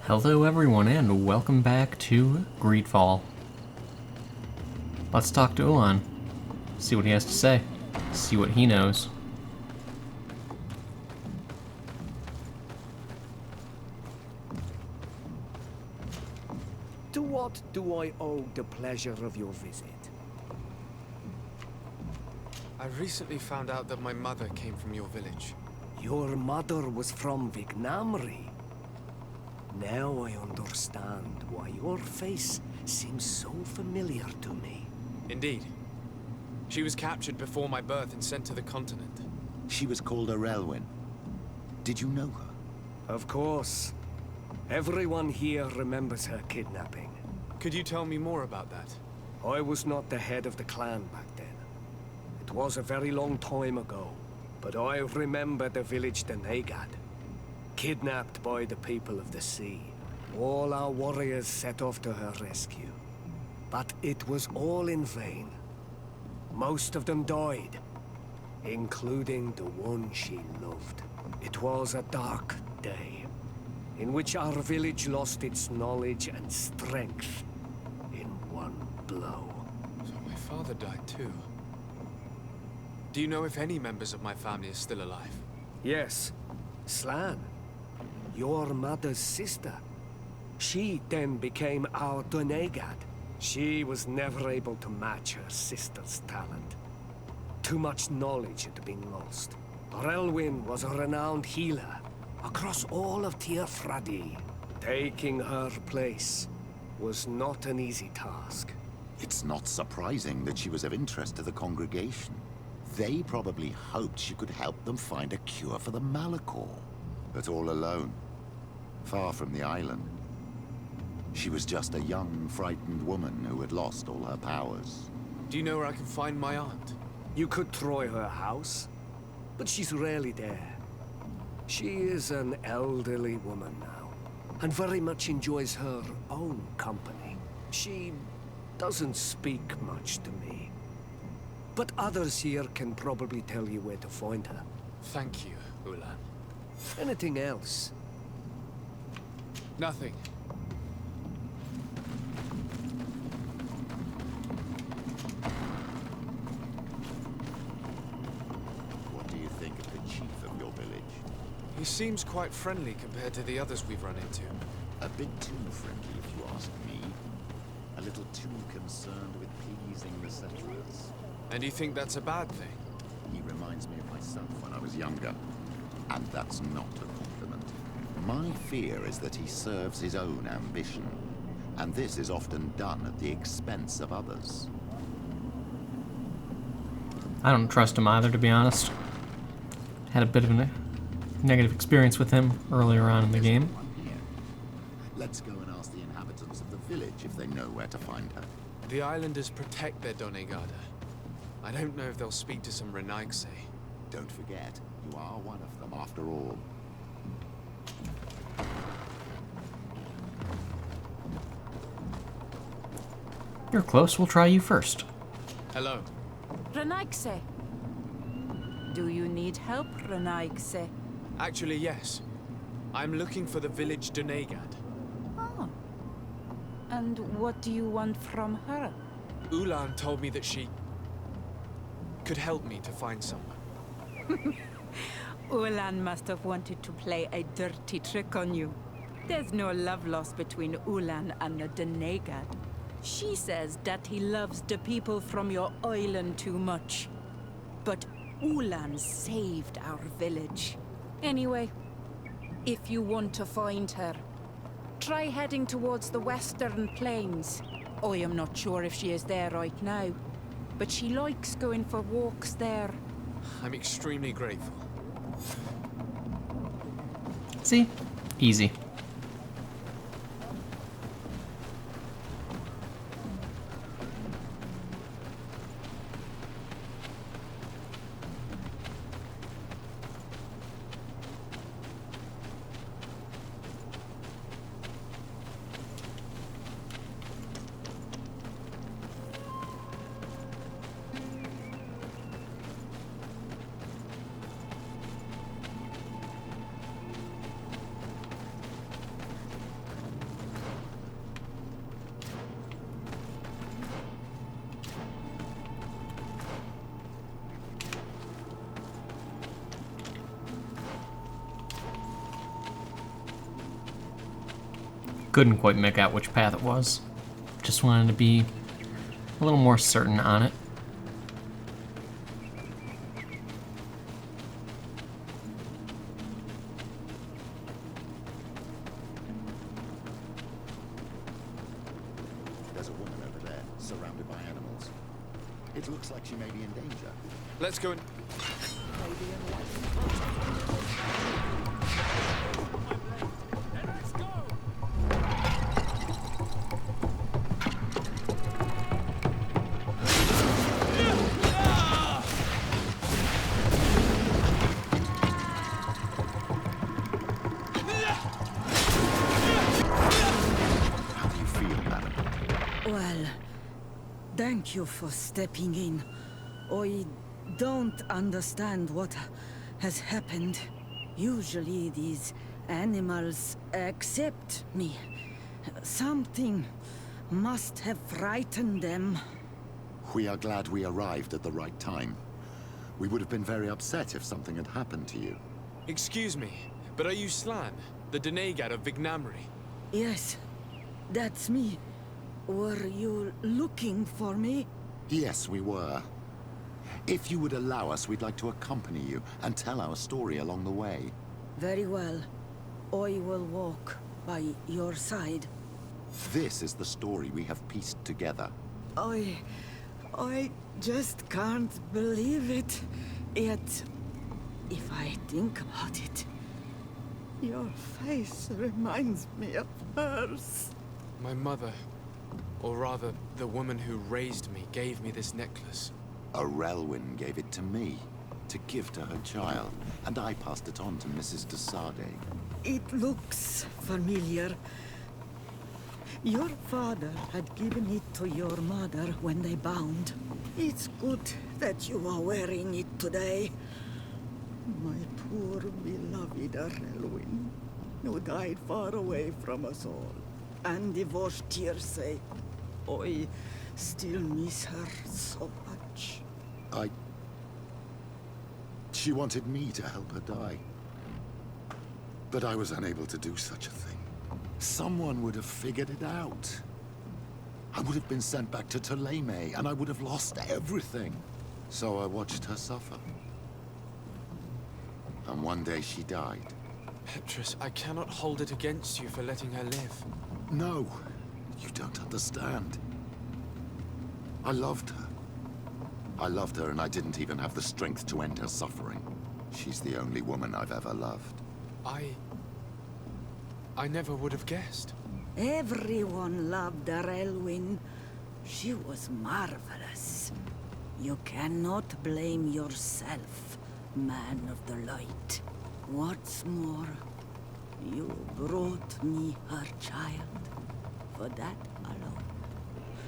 Hello everyone and welcome back to GreedFall. Let's talk to Ulan, see what he has to say, see what he knows. To what do I owe the pleasure of your visit? I recently found out that my mother came from your village. Your mother was from Vignamri. Now I understand why your face seems so familiar to me. Indeed. She was captured before my birth and sent to the continent. She was called Arelwyn. Did you know her? Of course. Everyone here remembers her kidnapping. Could you tell me more about that? I was not the head of the clan back then. It was a very long time ago, but I remember the village Denegad. Kidnapped by the people of the sea. All our warriors set off to her rescue. But it was all in vain. Most of them died, including the one she loved. It was a dark day, in which our village lost its knowledge and strength in one blow. So my father died too. Do you know if any members of my family are still alive? Yes, Slan. Your mother's sister. She then became our Donegad. She was never able to match her sister's talent. Too much knowledge had been lost. Relwyn was a renowned healer across all of Tirfradi. Taking her place was not an easy task. It's not surprising that she was of interest to the congregation. They probably hoped she could help them find a cure for the Malachor. But all alone, far from the island. She was just a young, frightened woman who had lost all her powers. Do you know where I can find my aunt? You could try her house, but she's rarely there. She is an elderly woman now, and very much enjoys her own company. She doesn't speak much to me, but others here can probably tell you where to find her. Thank you, Ulan. Anything else? Nothing. What do you think of the chief of your village? He seems quite friendly compared to the others we've run into. A bit too friendly, if you ask me. A little too concerned with pleasing the settlers. And you think that's a bad thing? He reminds me of myself when I was younger. And that's not a compliment. My fear is that he serves his own ambition. And this is often done at the expense of others. I don't trust him either, to be honest. Had a bit of a negative experience with him earlier on in the game. Let's go and ask the inhabitants of the village if they know where to find her. The islanders protect their Donegada. I don't know if they'll speak to some Renaigse. Don't forget, you are one of them after all. You're close, we'll try you first. Hello. Renaigse. Do you need help, Renaigse? Actually, yes. I'm looking for the village Donegad. Oh. And what do you want from her? Ulan told me that she could help me to find someone. Ulan must have wanted to play a dirty trick on you. There's no love lost between Ulan and the Donegad. She says that he loves the people from your island too much. But Ulan saved our village. Anyway, if you want to find her, try heading towards the western plains. I am not sure if she is there right now, but she likes going for walks there. I'm extremely grateful. See? Easy. couldn't quite make out which path it was. Just wanted to be a little more certain on it. There's a woman over there, surrounded by animals. It looks like she may be in danger. Let's go and... How do you feel, madam? Well, thank you for stepping in. I don't understand what has happened. Usually these animals accept me. Something must have frightened them. We are glad we arrived at the right time. We would have been very upset if something had happened to you. Excuse me, but are you Slan, the Denegad of Vignamri? Yes, that's me. Were you looking for me? Yes, we were. If you would allow us, we'd like to accompany you and tell our story along the way. Very well. I will walk by your side. This is the story we have pieced together. I just can't believe it. Yet, if I think about it, your face reminds me of hers. My mother, or rather, the woman who raised me, gave me this necklace. Relwyn gave it to me, to give to her child, and I passed it on to Mrs. de Sade. It looks familiar. Your father had given it to your mother when they bound. It's good that you are wearing it today. My poor beloved Relwyn, who died far away from us all, and divorced Tirce. I still miss her so much. She wanted me to help her die. But I was unable to do such a thing. Someone would have figured it out. I would have been sent back to Ptolemy, and I would have lost everything. So I watched her suffer. And one day she died. Petrus, I cannot hold it against you for letting her live. No, you don't understand. I loved her. I loved her, and I didn't even have the strength to end her suffering. She's the only woman I've ever loved. I never would have guessed. Everyone loved Relwyn. She was marvelous. You cannot blame yourself, man of the light. What's more, you brought me her child. For that alone,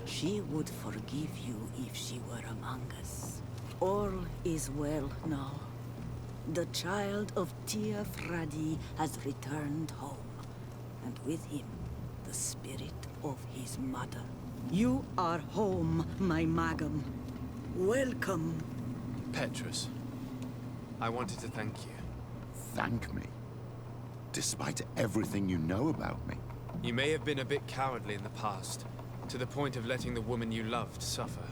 she would forgive you if she were among us. All is well now. The child of Tia Fradi has returned home, and with him, the spirit of his mother. You are home, my Magum. Welcome. Petrus, I wanted to thank you. Thank me? Despite everything you know about me? You may have been a bit cowardly in the past, to the point of letting the woman you loved suffer.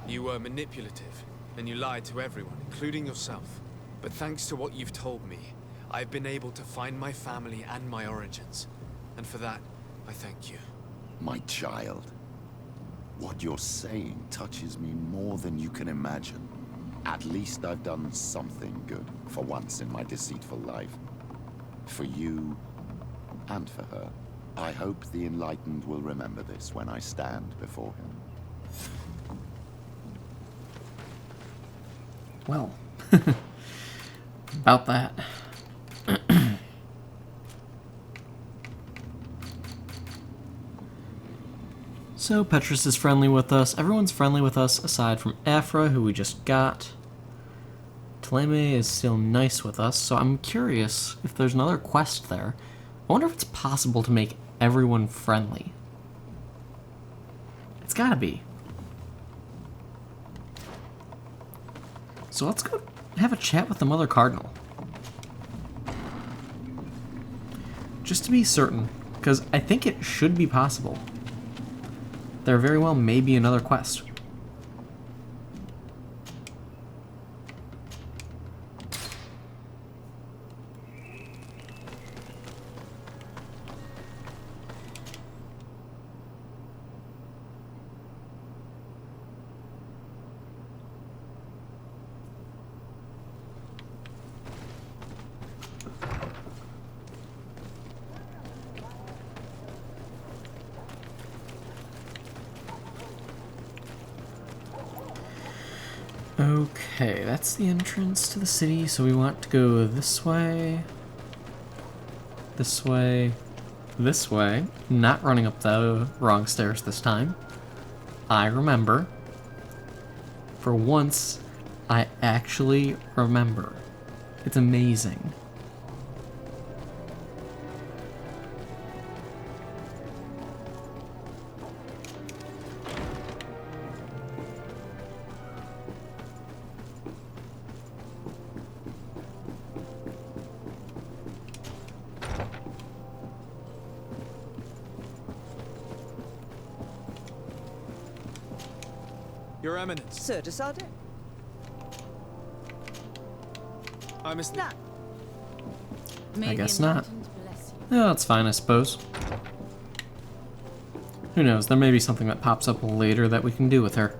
You were manipulative, and you lied to everyone, including yourself. But thanks to what you've told me, I've been able to find my family and my origins. And for that, I thank you. My child. What you're saying touches me more than you can imagine. At least I've done something good for once in my deceitful life. For you, and for her. I hope the Enlightened will remember this when I stand before him. Well, about that. So Petrus is friendly with us. Everyone's friendly with us aside from Afra, who we just got. Ptolemy is still nice with us, so I'm curious if there's another quest there. I wonder if it's possible to make everyone friendly. It's gotta be. So let's go have a chat with the Mother Cardinal. Just to be certain, because I think it should be possible. There very well may be another quest. Okay, that's the entrance to the city, so we want to go this way, this way, this way. Not running up the wrong stairs this time. I remember. For once, I actually remember. It's amazing. Your Eminence, Sir Desade? I must... Nah. I guess not. Oh, that's fine, I suppose. Who knows, there may be something that pops up later that we can do with her.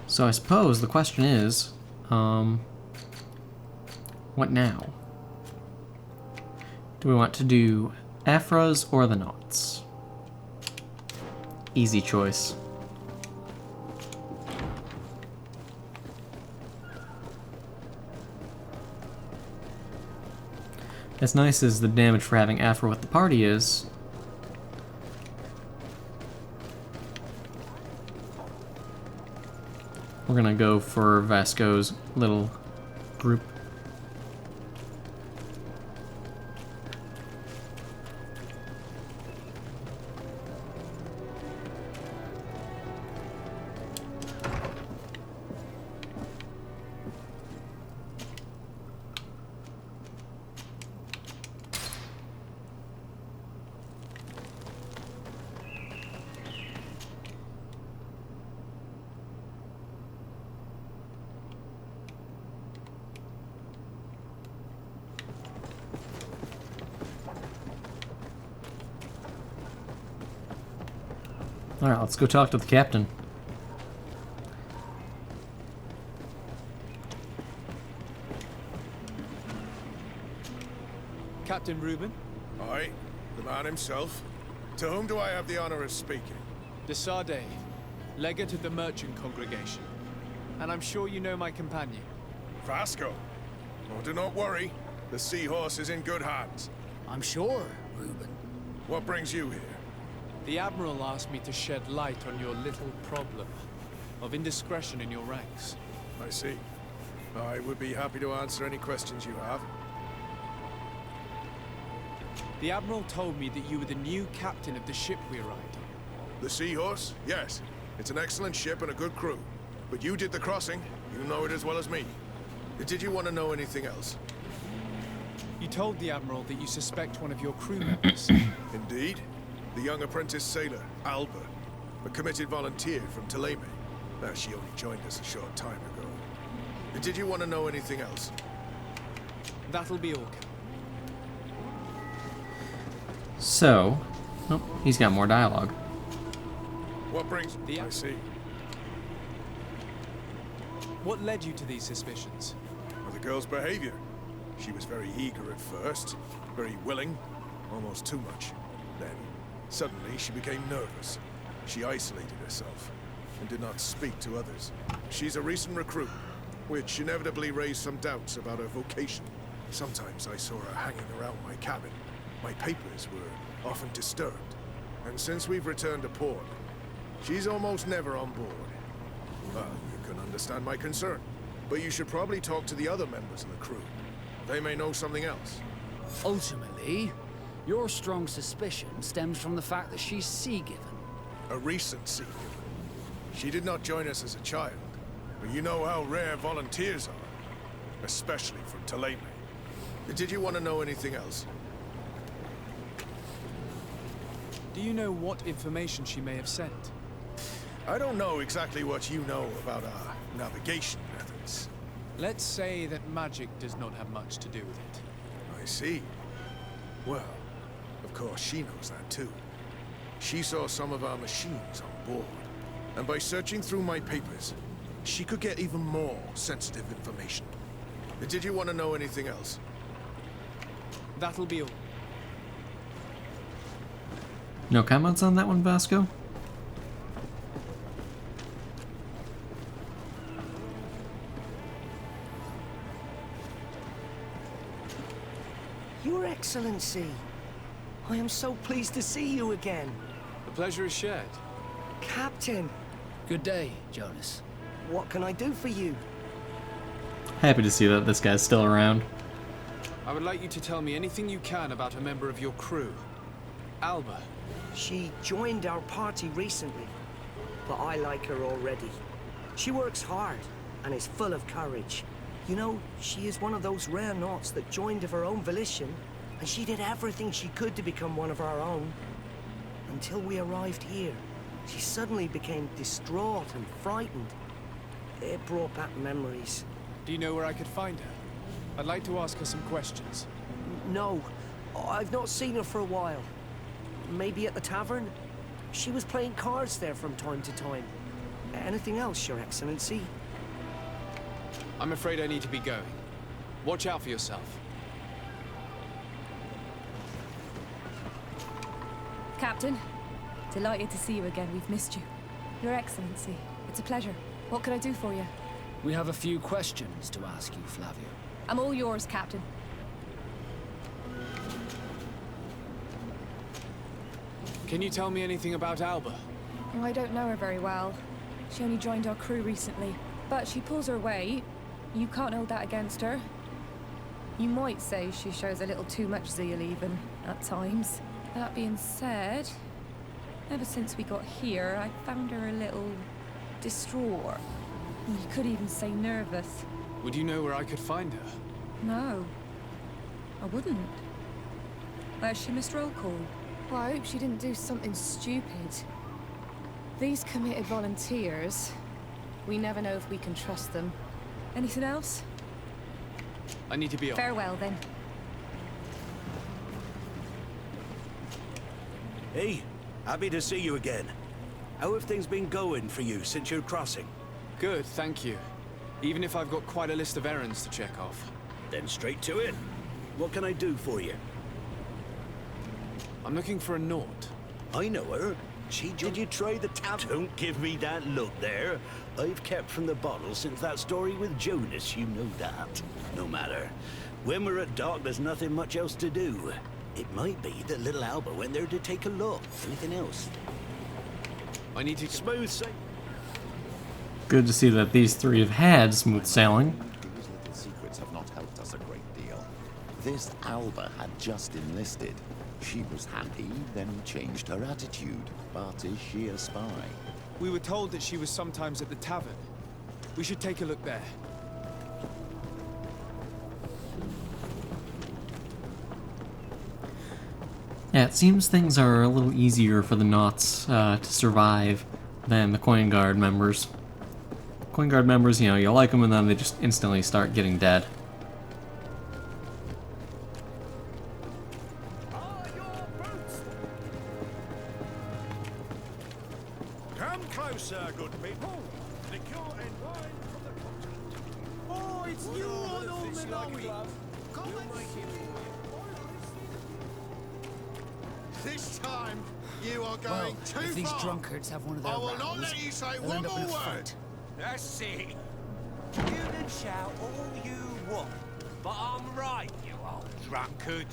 So I suppose the question is, what now? Do we want to do Afras or the Naughts? Easy choice. As nice as the damage for having Afra with the party is, we're gonna go for Vasco's little group. Alright, let's go talk to the captain. Captain Reuben, Aye, the man himself. To whom do I have the honor of speaking? Desade, legate of the merchant congregation. And I'm sure you know my companion. Vasco. Oh, do not worry. The seahorse is in good hands. I'm sure, Reuben. What brings you here? The Admiral asked me to shed light on your little problem of indiscretion in your ranks. I see. I would be happy to answer any questions you have. The Admiral told me that you were the new captain of the ship we arrived on. The Seahorse? Yes. It's an excellent ship and a good crew. But you did the crossing. You know it as well as me. Did you want to know anything else? You told the Admiral that you suspect one of your crew members. Indeed. The young apprentice sailor, Alba. A committed volunteer from Thélème. She only joined us a short time ago. Did you want to know anything else? That'll be all, Captain. So, oh, he's got more dialogue. What brings... The- I see. What led you to these suspicions? Well, the girl's behavior. She was very eager at first, very willing, almost too much. Then, suddenly, she became nervous. She isolated herself and did not speak to others. She's a recent recruit, which inevitably raised some doubts about her vocation. Sometimes I saw her hanging around my cabin. My papers were often disturbed. And since we've returned to port, she's almost never on board. Well, you can understand my concern, but you should probably talk to the other members of the crew. They may know something else. Ultimately, your strong suspicion stems from the fact that she's sea-given. A recent sea given. She did not join us as a child, but you know how rare volunteers are, especially from Thélème. Did you want to know anything else? Do you know what information she may have sent? I don't know exactly what you know about our navigation methods. Let's say that magic does not have much to do with it. I see. Well, of course she knows that too. She saw some of our machines on board, and by searching through my papers, she could get even more sensitive information. Did you want to know anything else? That'll be all. No comments on that one, Vasco? Your Excellency, I am so pleased to see you again. The pleasure is shared. Captain, Good day, Jonas. what can I do for you? Happy to see that this guy's still around. I would like you to tell me anything you can about a member of your crew. Alba. She joined our party recently, but I like her already. She works hard and is full of courage. You know, she is one of those rare knots that joined of her own volition, and she did everything she could to become one of our own. Until we arrived here, she suddenly became distraught and frightened. It brought back memories. Do you know where I could find her? I'd like to ask her some questions. No, I've not seen her for a while. Maybe at the tavern? She was playing cards there from time to time. Anything else, Your Excellency? I'm afraid I need to be going. Watch out for yourself. Captain, delighted to see you again. We've missed you. Your Excellency, it's a pleasure. What can I do for you? We have a few questions to ask you, Flavio. I'm all yours, Captain. Can you tell me anything about Alba? Oh, I don't know her very well. She only joined our crew recently. But she pulls her weight. You can't hold that against her. You might say she shows a little too much zeal even, at times. That being said, ever since we got here, I found her a little distraught. You could even say nervous. Would you know where I could find her? No, I wouldn't. Where's she missed roll call? Well, I hope she didn't do something stupid. These committed volunteers, we never know if we can trust them. Anything else? I need to be off. Farewell, then. Hey, happy to see you again. How have things been going for you since your crossing? Good, thank you. Even if I've got quite a list of errands to check off. Then straight to it. What can I do for you? I'm looking for a Naught. I know her. Did you try the tavern? Don't give me that look there. I've kept from the bottle since that story with Jonas, you know that. No matter. When we're at dock, there's nothing much else to do. It might be that little Alba went there to take a look. Anything else? I need to... Smooth sailing. Good to see that these three have had smooth sailing. These little secrets have not helped us a great deal. This Alba had just enlisted. She was happy, then changed her attitude. But is she a spy? We were told that she was sometimes at the tavern. We should take a look there. Yeah, it seems things are a little easier for the Knots to survive than the Coin Guard members. Coin Guard members, you know, you like them and then they just instantly start getting dead. Come closer, good people. Liqueur and wine from the continent. Oh, it's you on all the This time, you are going too if these far. drunkards have one of their I will rows, not let you say they'll one end up in more a word. fight. That's it. You can shout all you want, but I'm right, you old drunkard.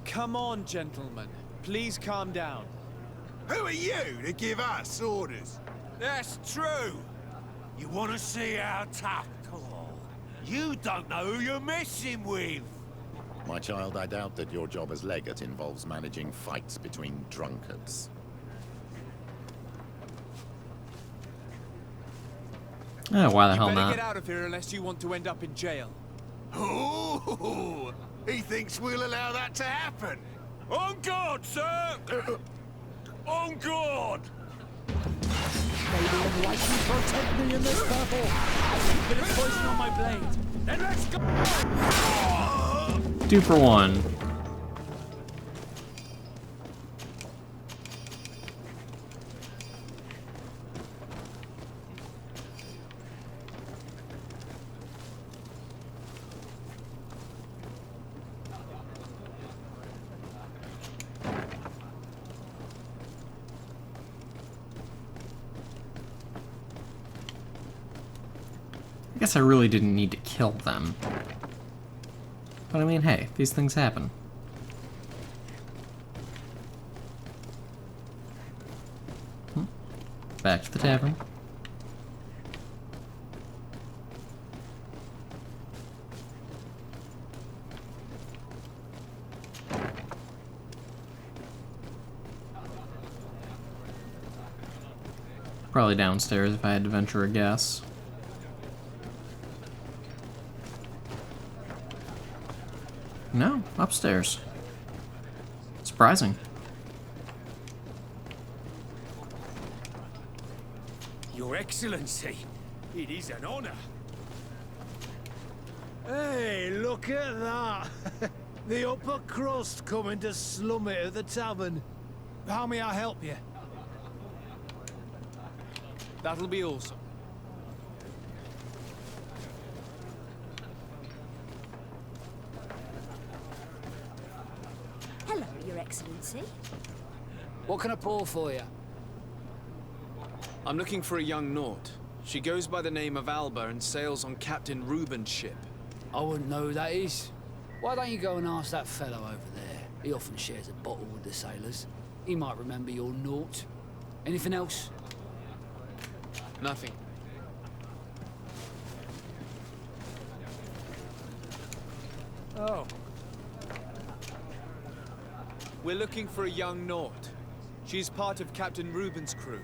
Come on, gentlemen. Please calm down. Who are you to give us orders? That's true. You want to see how tough? Oh, you don't know who you're messing with. My child, I doubt that your job as legate involves managing fights between drunkards. Oh, why the You hell better not? get out of here unless you want to end up in jail. Oh, he thinks we'll allow that to happen. On guard, sir! On guard! Maybe the light can protect me in this battle. Bit of poison on my blade. Then let's go! 2 for 1. I guess I really didn't need to kill them. But I mean, hey, these things happen. Back to the tavern. Probably downstairs if I had to venture a guess. No, upstairs. Surprising. Your Excellency, it is an honor. Hey, look at that! The upper crust coming to slum it at the tavern. How may I help you? That'll be awesome. Hello, Your Excellency. What can I pour for you? I'm looking for a young Naut. She goes by the name of Alba and sails on Captain Reuben's ship. I wouldn't know who that is. Why don't you go and ask that fellow over there? He often shares a bottle with the sailors. He might remember your Naut. Anything else? Nothing. Oh. We're looking for a young Naut. She's part of Captain Reuben's crew.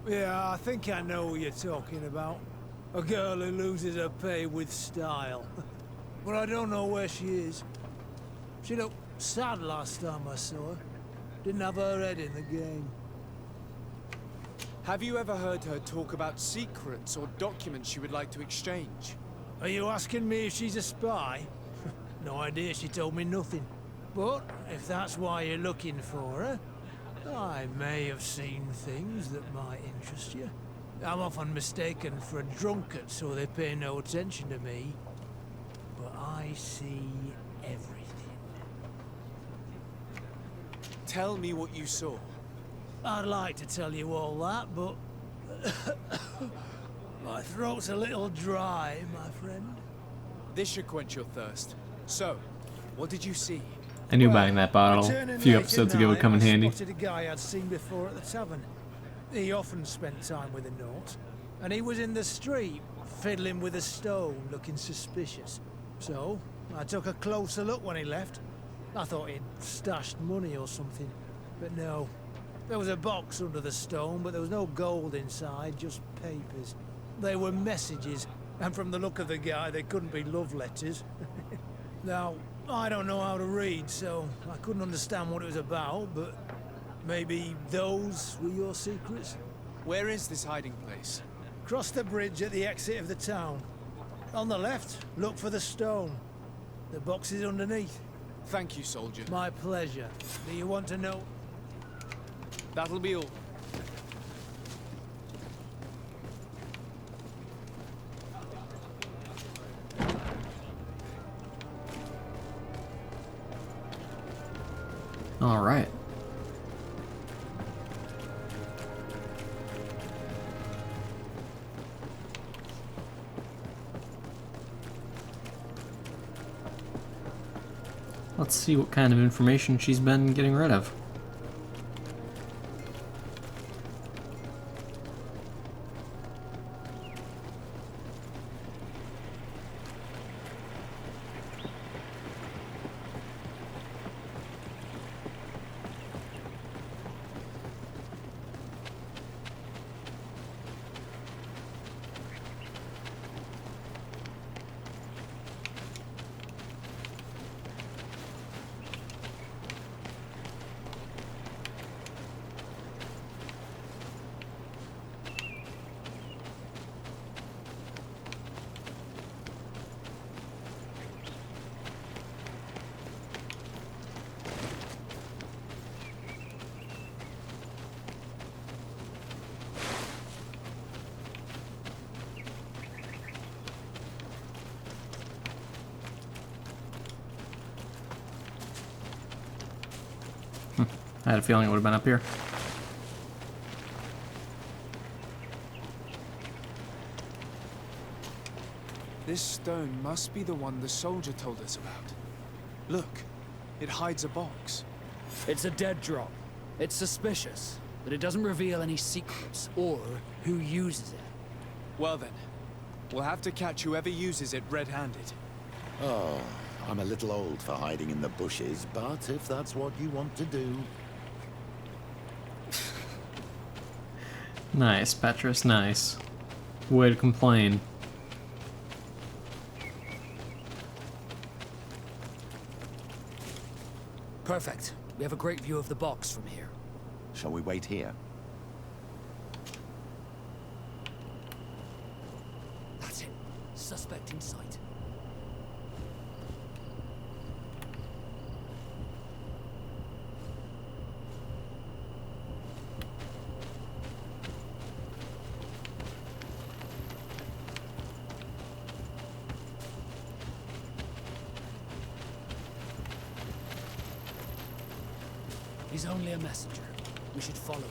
Yeah, I think I know what you're talking about. A girl who loses her pay with style. But I don't know where she is. She looked sad last time I saw her. Didn't have her head in the game. Have you ever heard her talk about secrets or documents she would like to exchange? Are you asking me if she's a spy? No idea, she told me nothing. But if that's why you're looking for her, I may have seen things that might interest you. I'm often mistaken for a drunkard, so they pay no attention to me. But I see everything. Tell me what you saw. I'd like to tell you all that, but my throat's a little dry, my friend. This should quench your thirst. So, what did you see? I knew buying that bottle a few episodes ago would come in handy. I spotted a guy I'd seen before at the tavern. He often spent time with a Naut, and he was in the street, fiddling with a stone, looking suspicious. So, I took a closer look when he left. I thought he'd stashed money or something, but no. There was a box under the stone, but there was no gold inside, just papers. They were messages, and from the look of the guy, they couldn't be love letters. Now, I don't know how to read, so I couldn't understand what it was about, but maybe those were your secrets? Where is this hiding place? Cross the bridge at the exit of the town. On the left, look for the stone. The box is underneath. Thank you, soldier. My pleasure. Do you want to know? That'll be all. All right. Let's see what kind of information she's been getting rid of. I had a feeling it would have been up here. This stone must be the one the soldier told us about. Look, it hides a box. It's a dead drop. It's suspicious, but it doesn't reveal any secrets or who uses it. Well then, we'll have to catch whoever uses it red-handed. Oh, I'm a little old for hiding in the bushes, but if that's what you want to do... Nice, Petrus, nice. Way to complain. Perfect. We have a great view of the box from here. Shall we wait here? That's it. Suspect in sight. He's only a messenger. We should follow him.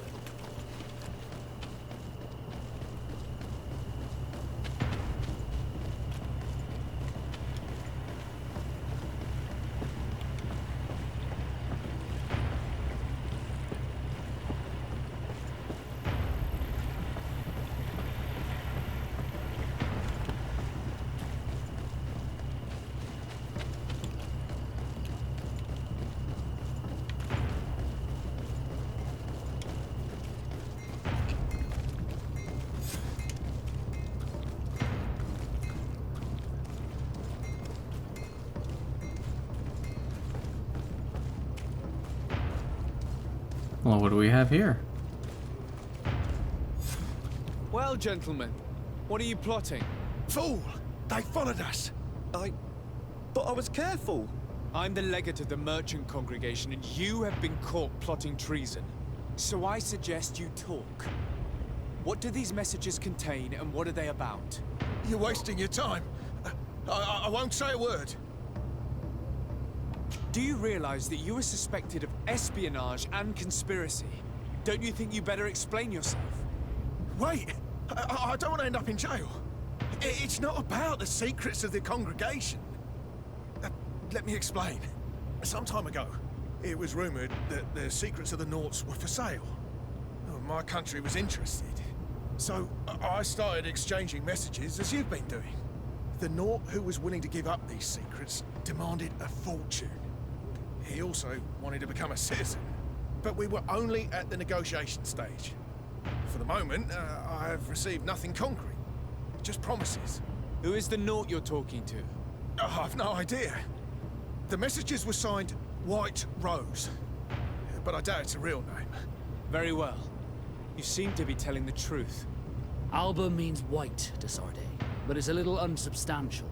Well, what do we have here? Well, gentlemen, what are you plotting? Fool! They followed us! But I was careful. I'm the legate of the merchant congregation, and you have been caught plotting treason. So I suggest you talk. What do these messages contain, and what are they about? You're wasting your time. I won't say a word. Do you realize that you are suspected of espionage and conspiracy? Don't you think you better explain yourself? Wait! I don't want to end up in jail. It's not about the secrets of the congregation. Let me explain. Some time ago, it was rumored that the secrets of the Nauts were for sale. My country was interested. So I started exchanging messages as you've been doing. The Naut who was willing to give up these secrets demanded a fortune. He also wanted to become a citizen. But we were only at the negotiation stage. For the moment, I have received nothing concrete. Just promises. Who is the Naut you're talking to? I've no idea. The messages were signed White Rose. But I doubt it's a real name. Very well. You seem to be telling the truth. Alba means white to Sarde, but it's a little unsubstantial.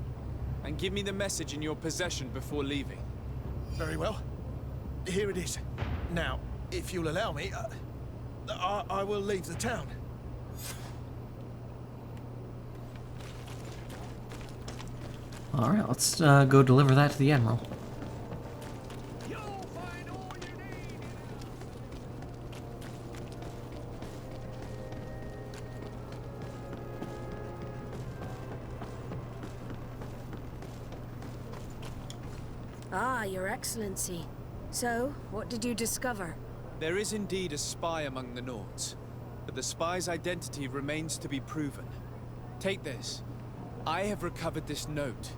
And give me the message in your possession before leaving. Very well. Here it is. Now, if you'll allow me, I will leave the town. Alright, let's go deliver that to the Admiral. Ah, Your Excellency. So, what did you discover? There is indeed a spy among the Nauts, but the spy's identity remains to be proven. Take this. I have recovered this note,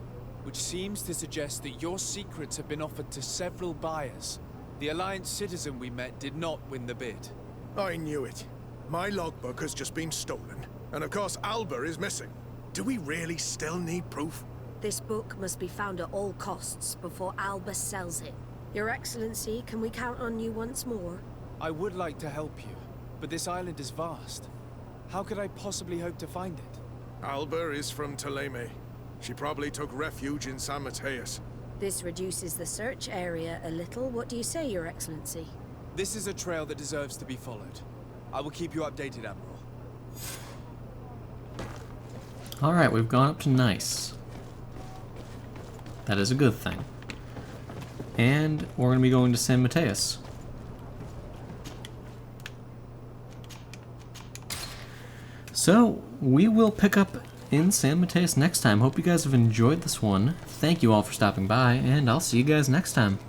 which seems to suggest that your secrets have been offered to several buyers. The Alliance citizen we met did not win the bid. I knew it. My logbook has just been stolen, and of course Alba is missing. Do we really still need proof? This book must be found at all costs before Alba sells it. Your Excellency, can we count on you once more? I would like to help you, but this island is vast. How could I possibly hope to find it? Alba is from Ptolemy. She probably took refuge in San Mateus. This reduces the search area a little. What do you say, Your Excellency? This is a trail that deserves to be followed. I will keep you updated, Admiral. Alright, we've gone up to Nice. That is a good thing. And we're going to be going to San Mateus. So, we will pick up in San Mateus next time. Hope you guys have enjoyed this one. Thank you all for stopping by, and I'll see you guys next time.